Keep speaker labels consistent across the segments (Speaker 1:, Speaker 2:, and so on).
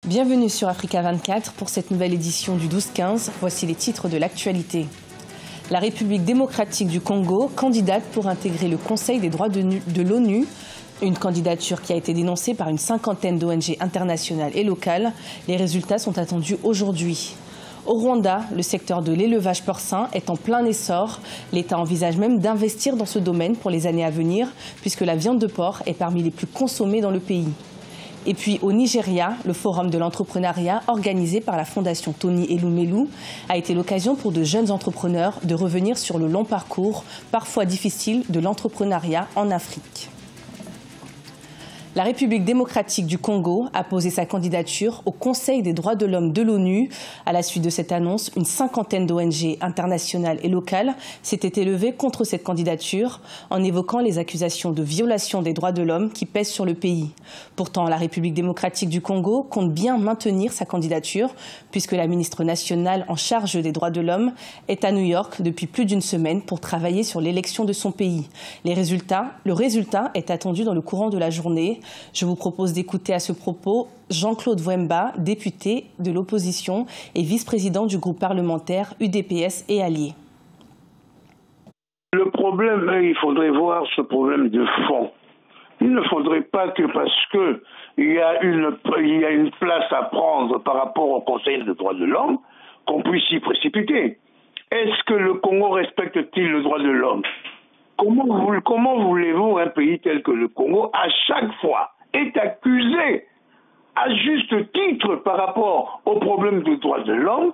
Speaker 1: Bienvenue sur Africa 24 pour cette nouvelle édition du 12-15. Voici les titres de l'actualité. La République démocratique du Congo, candidate pour intégrer le Conseil des droits de l'ONU. Une candidature qui a été dénoncée par une cinquantaine d'ONG internationales et locales. Les résultats sont attendus aujourd'hui. Au Rwanda, le secteur de l'élevage porcin est en plein essor. L'État envisage même d'investir dans ce domaine pour les années à venir, puisque la viande de porc est parmi les plus consommées dans le pays. Et puis au Nigeria, le forum de l'entrepreneuriat organisé par la fondation Tony Elumelu a été l'occasion pour de jeunes entrepreneurs de revenir sur le long parcours, parfois difficile, de l'entrepreneuriat en Afrique. La République démocratique du Congo a posé sa candidature au Conseil des droits de l'homme de l'ONU. À la suite de cette annonce, une cinquantaine d'ONG internationales et locales s'étaient élevées contre cette candidature en évoquant les accusations de violation des droits de l'homme qui pèsent sur le pays. Pourtant, la République démocratique du Congo compte bien maintenir sa candidature puisque la ministre nationale en charge des droits de l'homme est à New York depuis plus d'une semaine pour travailler sur l'élection de son pays. Le résultat est attendu dans le courant de la journée. Je vous propose d'écouter à ce propos Jean-Claude Wemba, député de l'opposition et vice-président du groupe parlementaire UDPS et Alliés.
Speaker 2: Le problème, il faudrait voir ce problème de fond. Il ne faudrait pas que parce qu'il y a une place à prendre par rapport au Conseil des droits de l'homme, qu'on puisse s'y précipiter. Est-ce que le Congo respecte-t-il le droit de l'homme ? Comment voulez-vous un pays tel que le Congo, à chaque fois, est accusé à juste titre par rapport aux problèmes de droits de l'homme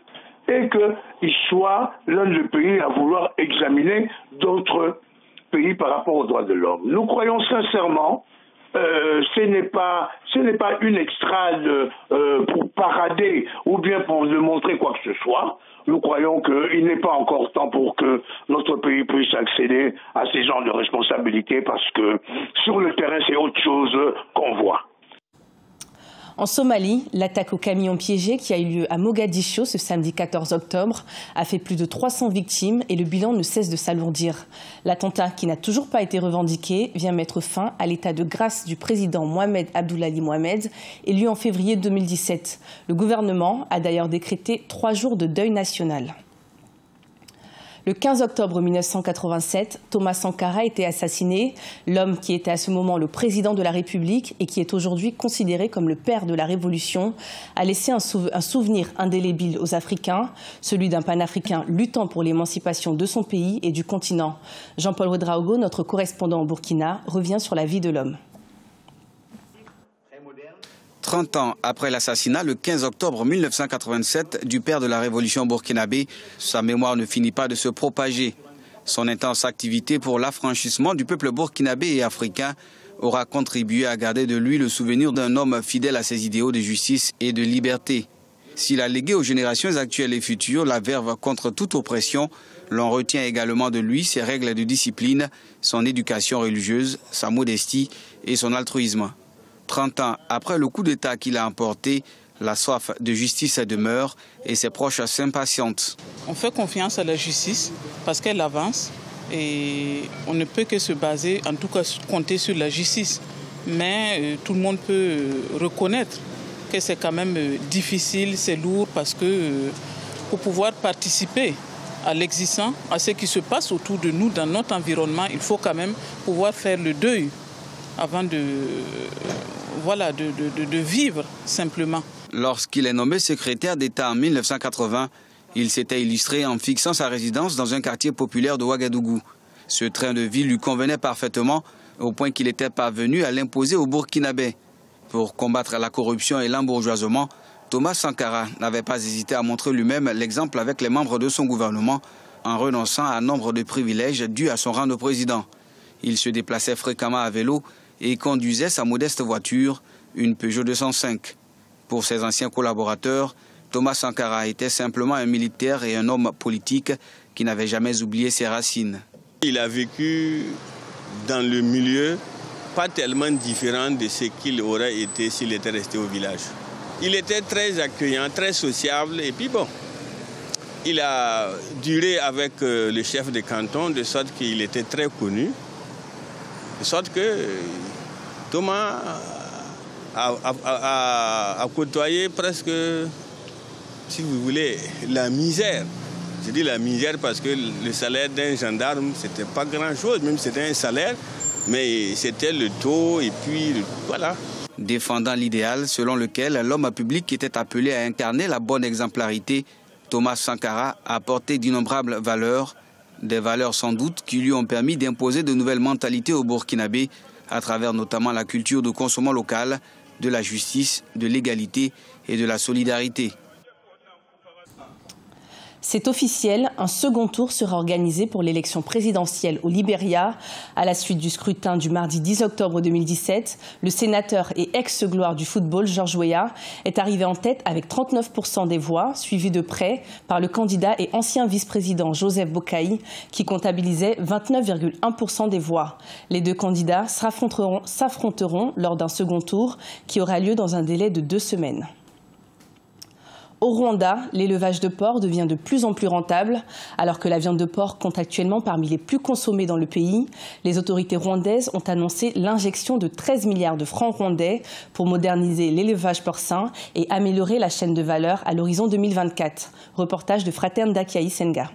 Speaker 2: et qu'il soit l'un des pays à vouloir examiner d'autres pays par rapport aux droits de l'homme? Nous croyons sincèrement ce n'est pas une extrade pour parader ou bien pour démontrer quoi que ce soit. Nous croyons qu'il n'est pas encore temps pour que notre pays puisse accéder à ces genres de responsabilités parce que sur le terrain, c'est autre chose qu'on voit.
Speaker 1: En Somalie, l'attaque au camion piégé qui a eu lieu à Mogadiscio ce samedi 14 octobre a fait plus de 300 victimes et le bilan ne cesse de s'alourdir. L'attentat, qui n'a toujours pas été revendiqué, vient mettre fin à l'état de grâce du président Mohamed Abdullahi Mohamed, élu en février 2017. Le gouvernement a d'ailleurs décrété 3 jours de deuil national. Le 15 octobre 1987, Thomas Sankara a été assassiné. L'homme qui était à ce moment le président de la République et qui est aujourd'hui considéré comme le père de la Révolution a laissé un souvenir indélébile aux Africains, celui d'un panafricain luttant pour l'émancipation de son pays et du continent. Jean-Paul Ouedraogo, notre correspondant au Burkina, revient sur la vie de l'homme.
Speaker 3: 30 ans après l'assassinat, le 15 octobre 1987, du père de la révolution burkinabé, sa mémoire ne finit pas de se propager. Son intense activité pour l'affranchissement du peuple burkinabé et africain aura contribué à garder de lui le souvenir d'un homme fidèle à ses idéaux de justice et de liberté. S'il a légué aux générations actuelles et futures la verve contre toute oppression, l'on retient également de lui ses règles de discipline, son éducation religieuse, sa modestie et son altruisme. 30 ans après le coup d'État qu'il a emporté, la soif de justice demeure et ses proches s'impatientent.
Speaker 4: On fait confiance à la justice parce qu'elle avance et on ne peut que se baser, en tout cas compter sur la justice. Mais tout le monde peut reconnaître que c'est quand même difficile, c'est lourd parce que pour pouvoir participer à l'existant, à ce qui se passe autour de nous dans notre environnement, il faut quand même pouvoir faire le deuil avant de vivre simplement.
Speaker 3: Lorsqu'il est nommé secrétaire d'État en 1980, il s'était illustré en fixant sa résidence dans un quartier populaire de Ouagadougou. Ce train de vie lui convenait parfaitement au point qu'il était parvenu à l'imposer aux Burkinabés. Pour combattre la corruption et l'embourgeoisement, Thomas Sankara n'avait pas hésité à montrer lui-même l'exemple avec les membres de son gouvernement en renonçant à nombre de privilèges dus à son rang de président. Il se déplaçait fréquemment à vélo et conduisait sa modeste voiture, une Peugeot 205. Pour ses anciens collaborateurs, Thomas Sankara était simplement un militaire et un homme politique qui n'avait jamais oublié ses racines.
Speaker 5: Il a vécu dans le milieu pas tellement différent de ce qu'il aurait été s'il était resté au village. Il était très accueillant, très sociable et puis bon, il a duré avec le chef de canton de sorte qu'il était très connu. De sorte que Thomas à côtoyer presque, si vous voulez, la misère. Je dis la misère parce que le salaire d'un gendarme, c'était pas grand-chose, même si c'était un salaire, mais c'était le taux et puis voilà.
Speaker 3: Défendant l'idéal selon lequel l'homme public était appelé à incarner la bonne exemplarité, Thomas Sankara a apporté d'innombrables valeurs, des valeurs sans doute qui lui ont permis d'imposer de nouvelles mentalités aux Burkinabés à travers notamment la culture de consommation local, de la justice, de l'égalité et de la solidarité.
Speaker 1: C'est officiel, un second tour sera organisé pour l'élection présidentielle au Libéria. À la suite du scrutin du mardi 10 octobre 2017, le sénateur et ex-gloire du football, George Weah, est arrivé en tête avec 39% des voix, suivi de près par le candidat et ancien vice-président Joseph Boakai, qui comptabilisait 29,1% des voix. Les deux candidats s'affronteront lors d'un second tour qui aura lieu dans un délai de 2 semaines. Au Rwanda, l'élevage de porc devient de plus en plus rentable. Alors que la viande de porc compte actuellement parmi les plus consommées dans le pays, les autorités rwandaises ont annoncé l'injection de 13 milliards de francs rwandais pour moderniser l'élevage porcin et améliorer la chaîne de valeur à l'horizon 2024. Reportage de Fraterne Dakiaï Senga.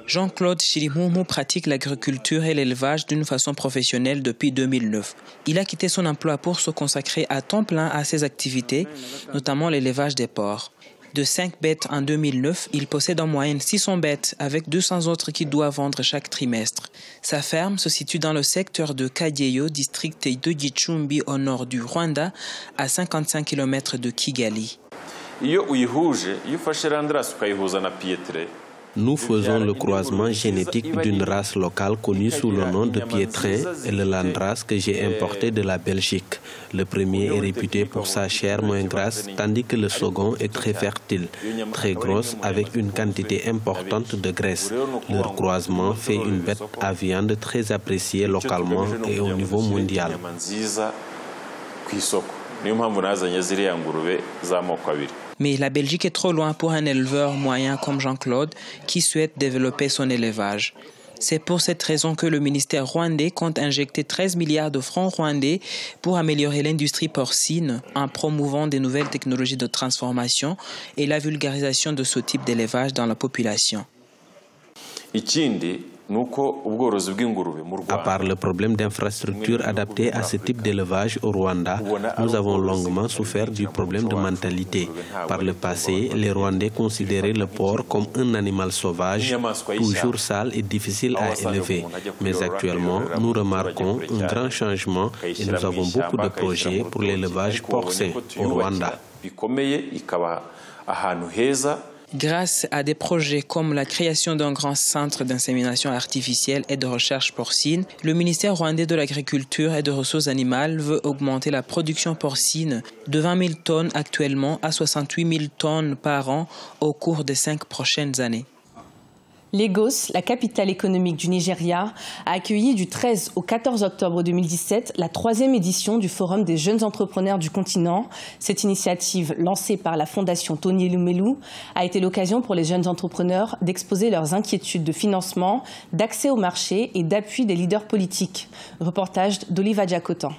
Speaker 6: Jean-Claude Chirimumu pratique l'agriculture et l'élevage d'une façon professionnelle depuis 2009. Il a quitté son emploi pour se consacrer à temps plein à ses activités, notamment l'élevage des porcs. De 5 bêtes en 2009, il possède en moyenne 600 bêtes avec 200 autres qu'il doit vendre chaque trimestre. Sa ferme se situe dans le secteur de Kageyo, district de Gicumbi au nord du Rwanda, à 55 km de Kigali.
Speaker 7: Nous faisons le croisement génétique d'une race locale connue sous le nom de Piétrain et le Landrace que j'ai importé de la Belgique. Le premier est réputé pour sa chair moins grasse, tandis que le second est très fertile, très grosse avec une quantité importante de graisse. Leur croisement fait une bête à viande très appréciée localement et au niveau mondial.
Speaker 6: Mais la Belgique est trop loin pour un éleveur moyen comme Jean-Claude qui souhaite développer son élevage. C'est pour cette raison que le ministère rwandais compte injecter 13 milliards de francs rwandais pour améliorer l'industrie porcine en promouvant des nouvelles technologies de transformation et la vulgarisation de ce type d'élevage dans la population.
Speaker 7: À part le problème d'infrastructure adaptée à ce type d'élevage au Rwanda, nous avons longuement souffert du problème de mentalité. Par le passé, les Rwandais considéraient le porc comme un animal sauvage, toujours sale et difficile à élever. Mais actuellement, nous remarquons un grand changement et nous avons beaucoup de projets pour l'élevage porcin au Rwanda.
Speaker 6: Grâce à des projets comme la création d'un grand centre d'insémination artificielle et de recherche porcine, le ministère rwandais de l'Agriculture et des Ressources animales veut augmenter la production porcine de 20 000 tonnes actuellement à 68 000 tonnes par an au cours des 5 prochaines années.
Speaker 1: Lagos, la capitale économique du Nigeria, a accueilli du 13 au 14 octobre 2017 la 3e édition du Forum des jeunes entrepreneurs du continent. Cette initiative, lancée par la Fondation Tony Elumelu, a été l'occasion pour les jeunes entrepreneurs d'exposer leurs inquiétudes de financement, d'accès au marché et d'appui des leaders politiques. Reportage d'Oliva Diacotan.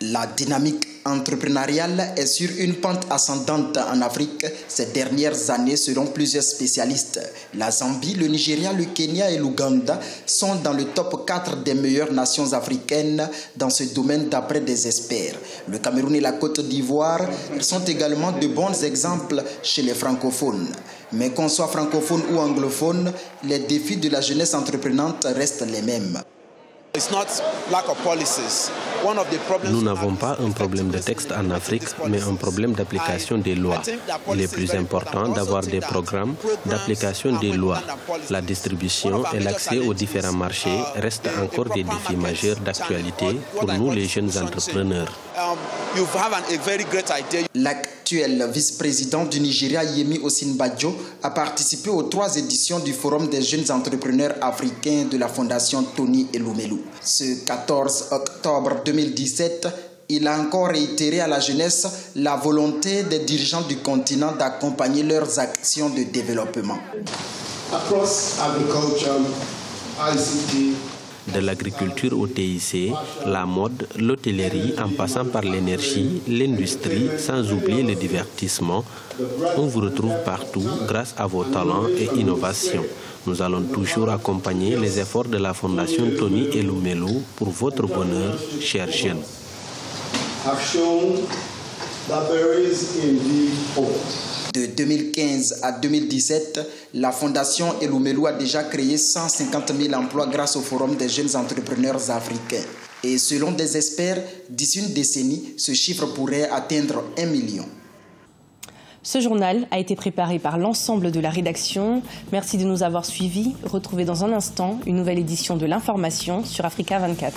Speaker 8: La dynamique entrepreneuriale est sur une pente ascendante en Afrique ces dernières années selon plusieurs spécialistes. La Zambie, le Nigeria, le Kenya et l'Ouganda sont dans le top 4 des meilleures nations africaines dans ce domaine d'après des experts. Le Cameroun et la Côte d'Ivoire sont également de bons exemples chez les francophones. Mais qu'on soit francophone ou anglophone, les défis de la jeunesse entreprenante restent les mêmes.
Speaker 7: Nous n'avons pas un problème de texte en Afrique, mais un problème d'application des lois. Il est plus important d'avoir des programmes d'application des lois. La distribution et l'accès aux différents marchés restent encore des défis majeurs d'actualité pour nous les jeunes entrepreneurs.
Speaker 8: L'actuel vice-président du Nigeria, Yemi Osinbajo, a participé aux 3 éditions du Forum des jeunes entrepreneurs africains de la Fondation Tony Elumelu. Ce 14 octobre 2017, il a encore réitéré à la jeunesse la volonté des dirigeants du continent d'accompagner leurs actions de développement.
Speaker 7: De l'agriculture au TIC, la mode, l'hôtellerie, en passant par l'énergie, l'industrie, sans oublier le divertissement, on vous retrouve partout grâce à vos talents et innovations. Nous allons toujours accompagner les efforts de la Fondation Tony Elumelu pour votre bonheur, chers jeunes.
Speaker 8: De 2015 à 2017, la Fondation Elumelu a déjà créé 150 000 emplois grâce au Forum des jeunes entrepreneurs africains. Et selon des experts, d'ici une décennie, ce chiffre pourrait atteindre 1 million.
Speaker 1: Ce journal a été préparé par l'ensemble de la rédaction. Merci de nous avoir suivis. Retrouvez dans un instant une nouvelle édition de l'information sur Africa 24.